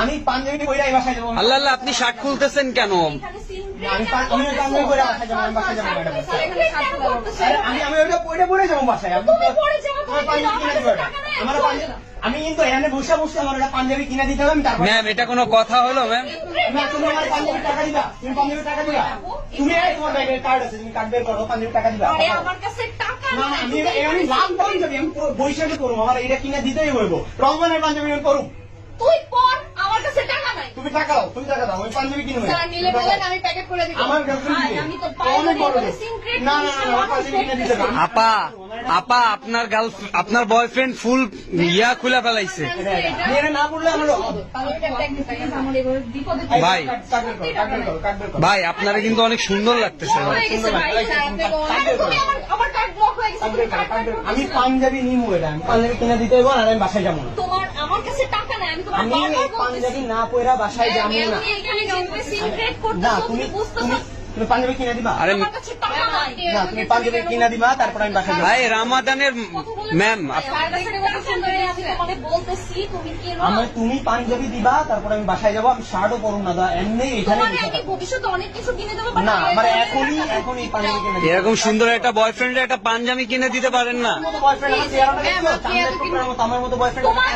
আমি পাঞ্জাবি পরে এই বাসায় যাবো। আল্লাহ আল্লাহ, আপনি শার্ট খুলতেছেন কেন? আমি পাঞ্জাবি পরে বাসায় যাবো, আমি বাসায় যাবো ম্যাডাম। আমি ওইটা পরে যাবো বাসায়। পাঞ্জাবি কিনে দিবো এটা আমার পাঞ্জাবি। আমি কিন্তু এখানে বসে বসে আমার একটা পাঞ্জাবি কিনে দিতে হবে। আমি তারপর ম্যাম, এটা কোনো কথা হলো ম্যাম? তুমি আমার পাঞ্জাবি টাকা দিবা, তুমি পাঞ্জাবি টাকা দিবা। তুমি তোমার ব্যাগের কার্ড আছে, তুমি কার্ড বের করো, পাঞ্জাবি টাকা দিবা। আমার কাছে টাকা না না, আমি লাভ পাঞ্জাবি আমি বৈশাখে করবো, আমার এটা কিনে দিতেই হইব। রমজানের পাঞ্জাবি আমি করুম। তুই পর, আমার কাছে টাকা নাই। তুমি টাকা দাও, তুমি টাকা দাও, আমি পাঞ্জাবি কিনবো। স্যার নিলে বলেন, আমি প্যাকেট করে দিব। আমার গার্লফ্রেন্ড দিবে। আমি তো অনেক বড় পাইনি লোক। সিক্রেট। না না না, আমার পাঞ্জাবি কিনে দিতে হবে। আপা আপা, আপনার বয়ফ্রেন্ড ফুল ইয়া খুলে ফেলাইছে। আমি এটা না বললে আমার আমার এবার বিপদে ভাই কার্ড বের করো, কার্ড বের করো, কার্ড বের করো। ভাই, আপনারা কিন্তু অনেক সুন্দর লাগতেছে ভাই। হয়ে গেছে ভাই। তুমি আমার কার্ড ব্লক হয়ে গেছে। কার্ড তুমি বের করো, কার্ড কার্ড বের করো। আমি পাঞ্জাবি নিবো, এটা আমি পাঞ্জাবি কিনে দিতে হইব, আর আমি বাসায় যাবো না। তোমার আমার কাছে টাকা নাই। আমি তোমার আমি বারবার পাঞ্জাবি না পরা বাসায় যাবো না। আমি এখানে যেভাবে সিক্রেট না, করতেছো তুমি তুমি বুঝতে তুমি তুমি পাঞ্জাবি কিনে দিবা। আরে আমার কাছে টাকা নাই। না, তুমি পাঞ্জাবি কিনে দিবা, তারপর আমি বাসায় যাবো। ভাই রামাদানের ম্যাম, বলতেছি তুমি কি তুমি পাঞ্জাবি দিবা, তারপর আমি বাসায় যাবো। আমি শার্টও পরুম না, এমনি এখানে তোমার বসে আগে থাকবো। ভবিষ্যতে অনেক কিছু কিনে দেবো। না, আমার এখনই পাঞ্জাবি কিনে দিবা। এরকম সুন্দর একটা বয়ফ্রেন্ডের একটা পাঞ্জাবি কিনে দিতে পারেন না? আমার মতো বয়ফ্রেন্ড আমার চেহারাটা দেখছো? চাঁদের টুকরার মতো আমার মতো বয়ফ্রেন্ড তোমার